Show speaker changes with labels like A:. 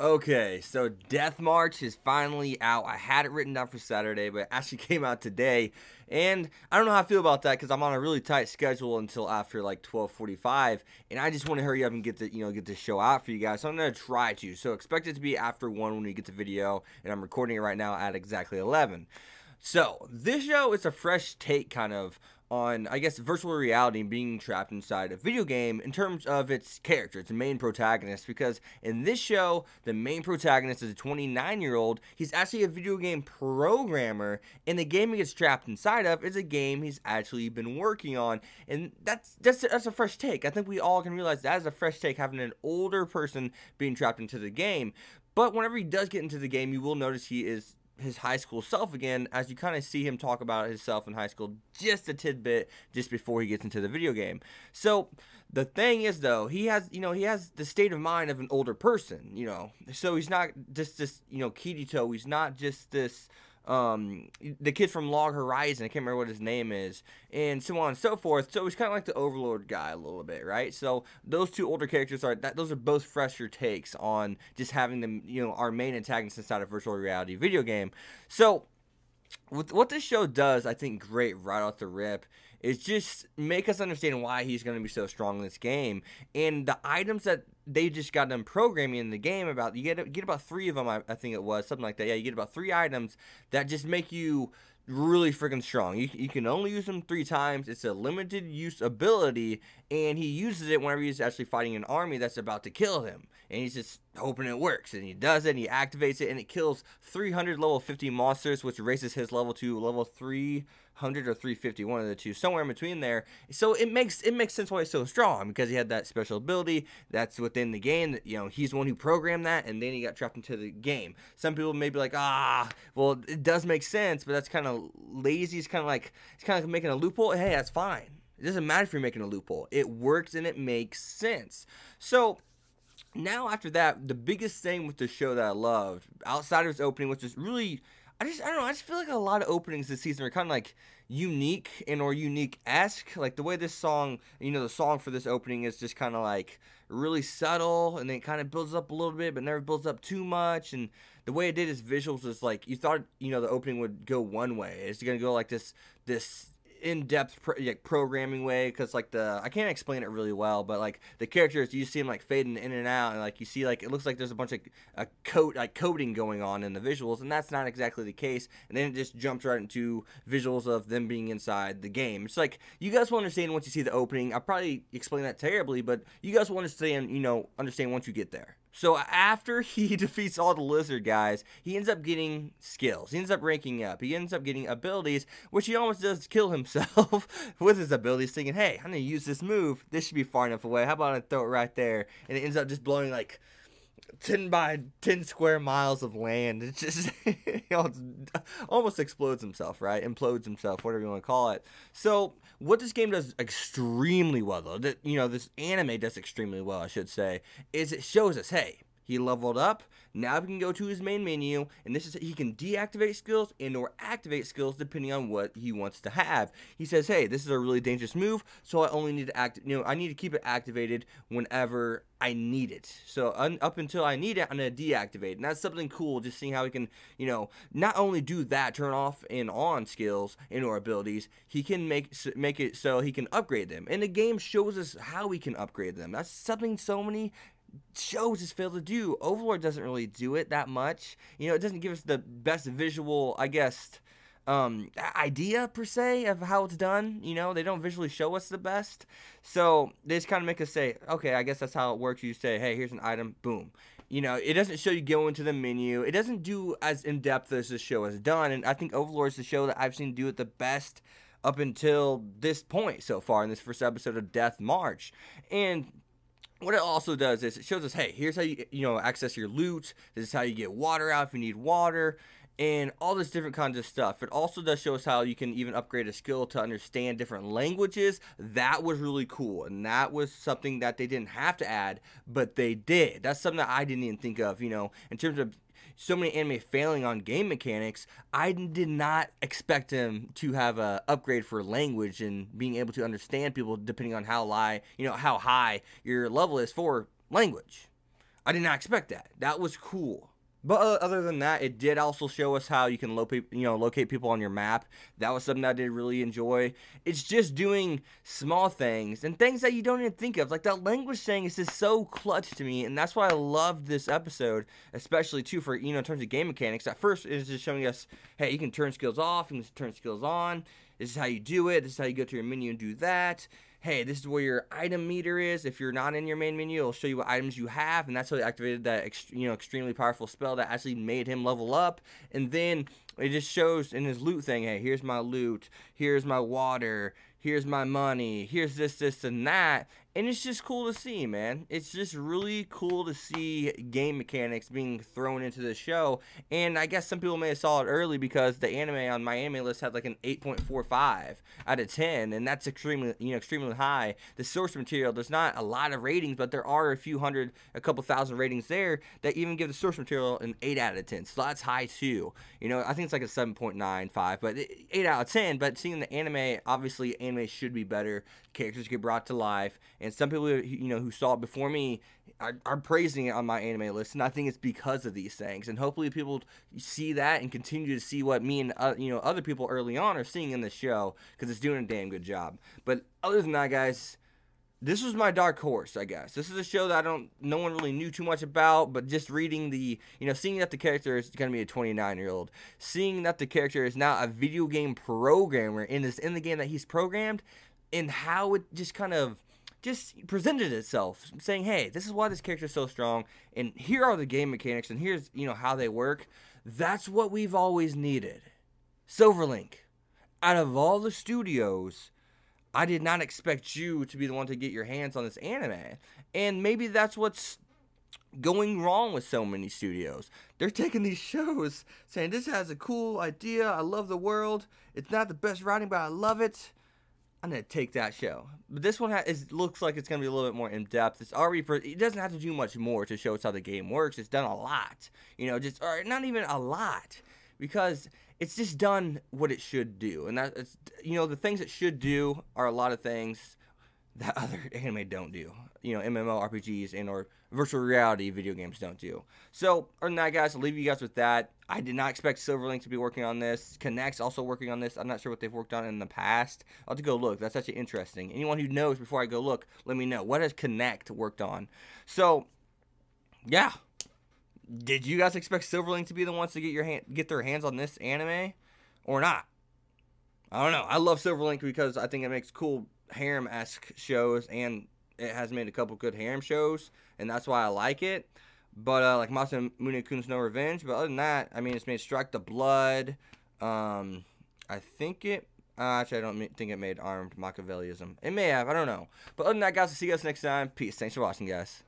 A: Okay, so Death March is finally out. I had it written down for Saturday, but it actually came out today. And I don't know how I feel about that because I'm on a really tight schedule until after like 12:45, and I just want to hurry up and get the show out for you guys. So I'm gonna try to. So expect it to be after 1 when we get the video, and I'm recording it right now at exactly 11. So this show is a fresh take kind of on, I guess, virtual reality and being trapped inside a video game in terms of its character, its main protagonist, because in this show, the main protagonist is a 29-year-old. He's actually a video game programmer, and the game he gets trapped inside of is a game he's actually been working on, and that's a fresh take. I think we all can realize that is a fresh take, having an older person being trapped into the game. But whenever he does get into the game, you will notice he is his high school self again, as you kind of see him talk about himself in high school just a tidbit just before he gets into the video game. So the thing is, though, he has the state of mind of an older person, so he's not just this, Kirito. He's not just this the kid from Log Horizon. I can't remember what his name is, and so on and so forth. So he's kind of like the Overlord guy a little bit, right? So those two older characters those are both fresher takes on just having them, our main antagonists inside a virtual reality video game. So with what this show does, I think great right off the rip, is just make us understand why he's going to be so strong in this game, and the items that they just got them programming in the game. About you get about 3 of them, I think it was something like that. Yeah, you get about 3 items that just make you really freaking strong. You can only use them 3 times. It's a limited use ability, and he uses it whenever he's actually fighting an army that's about to kill him, and he's just hoping it works, and he does it, and he activates it, and it kills 300 level 50 monsters, which raises his level to level 300 or 350, one of the two, somewhere in between there. So it makes sense why he's so strong, because he had that special ability that's within the game. That he's the one who programmed that, and then he got trapped into the game. Some people may be like, well, it does make sense, but that's kind of lazy. It's kind of like making a loophole. Hey, that's fine. It doesn't matter if you're making a loophole. It works and it makes sense. So now after that, the biggest thing with the show that I loved, outside of its opening, which is really, I don't know, I just feel like a lot of openings this season are kind of like unique or unique-esque. Like the way this song, the song for this opening is just kind of like really subtle, and then it kind of builds up a little bit, but never builds up too much. And the way it did its visuals is like, you thought, the opening would go one way. It's going to go like this in-depth programming way, because like I can't explain it really well, but like the characters, you see them like fading in and out, and like you see like it looks like there's a bunch of coding going on in the visuals, and that's not exactly the case. And then it just jumps right into visuals of them being inside the game. It's like, you guys will understand once you see the opening. I probably explained that terribly, but you guys will understand once you get there. So after he defeats all the lizard guys, he ends up getting skills. He ends up ranking up. He ends up getting abilities, which he almost does kill himself with his abilities, thinking, hey, I'm going to use this move. This should be far enough away. How about I throw it right there? And it ends up just blowing like 10 by 10 square miles of land. It's just, it's almost explodes himself, right? Implodes himself, whatever you want to call it. So what this game does extremely well, though, that this anime does extremely well, I should say, is it shows us, hey, he leveled up. Now we can go to his main menu, and this is, he can deactivate skills and or activate skills depending on what he wants to have. He says, hey, this is a really dangerous move, so I only need to I need to keep it activated whenever I need it. So up until I need it, I'm going to deactivate. And that's something cool, just seeing how he can, not only do that, turn off and on skills and or abilities, he can make it so he can upgrade them. And the game shows us how we can upgrade them. That's something so many shows has failed to do. Overlord doesn't really do it that much. It doesn't give us the best visual, I guess, idea per se of how it's done. They don't visually show us the best, so they just kind of make us say, okay, I guess that's how it works. You say, hey, here's an item, boom. It doesn't show you go into the menu. It doesn't do as in-depth as this show has done, and I think Overlord's the show that I've seen do it the best up until this point so far in this first episode of Death March. And what it also does is it shows us, hey, here's how you access your loot. This is how you get water out if you need water, and all this different kinds of stuff. It also does show us how you can even upgrade a skill to understand different languages. That was really cool, and that was something that they didn't have to add, but they did. That's something that I didn't even think of, in terms of so many anime failing on game mechanics. I did not expect him to have a upgrade for language and being able to understand people depending on how high your level is for language. I did not expect that. That was cool. But other than that, it did also show us how you can locate people on your map. That was something that I did really enjoy. It's just doing small things and things that you don't even think of. Like that language thing is just so clutch to me, and that's why I loved this episode, especially too for in terms of game mechanics. At first, it's just showing us, hey, you can turn skills off, you can turn skills on. This is how you do it. This is how you go to your menu and do that. Hey, this is where your item meter is. If you're not in your main menu, it'll show you what items you have, and that's how he activated that extremely powerful spell that actually made him level up. And then it just shows in his loot thing, hey, here's my loot, here's my water, here's my money, here's this, and that. And it's just cool to see, man. It's just really cool to see game mechanics being thrown into the show. And I guess some people may have saw it early because the anime on my anime list had like an 8.45 out of 10, and that's extremely high. The source material, there's not a lot of ratings, but there are a couple thousand ratings there that even give the source material an 8 out of 10. So that's high too. I think it's like a 7.95, but 8 out of 10. But seeing the anime, obviously anime should be better. Characters get brought to life, and some people who saw it before me are praising it on my anime list, and I think it's because of these things. And hopefully people see that and continue to see what me and other people early on are seeing in the show, because it's doing a damn good job. But other than that, guys, this was my dark horse, I guess. This is a show that no one really knew too much about, but just reading seeing that the character is going to be a 29-year-old, seeing that the character is now a video game programmer in the game that he's programmed, and how it just kind of just presented itself, saying, hey, this is why this character is so strong, and here are the game mechanics, and here's how they work. That's what we've always needed. Silverlink, out of all the studios, I did not expect you to be the one to get your hands on this anime. And maybe that's what's going wrong with so many studios. They're taking these shows saying, this has a cool idea, I love the world, it's not the best writing, but I love it, I'm going to take that show. But this one looks like it's going to be a little bit more in-depth. It doesn't have to do much more to show us how the game works. It's done a lot. Or not even a lot. Because it's just done what it should do. And that's, the things it should do are a lot of things that other anime don't do. MMORPGs or virtual reality video games don't do. So, other than that, guys, I'll leave you guys with that. I did not expect Silverlink to be working on this. Connect's also working on this. I'm not sure what they've worked on in the past. I'll have to go look. That's actually interesting. Anyone who knows before I go look, let me know. What has Connect worked on? So, yeah. Did you guys expect Silverlink to be the ones to get their hands on this anime? Or not? I don't know. I love Silverlink because I think it makes cool harem-esque shows, and it has made a couple good harem shows, and that's why I like it. But like Masamune Kun's No Revenge. But other than that, I mean, it's made Strike the Blood. I think it. Actually, I don't think it made Armed Machiavellism. It may have. I don't know. But other than that, guys, I'll see you guys next time. Peace. Thanks for watching, guys.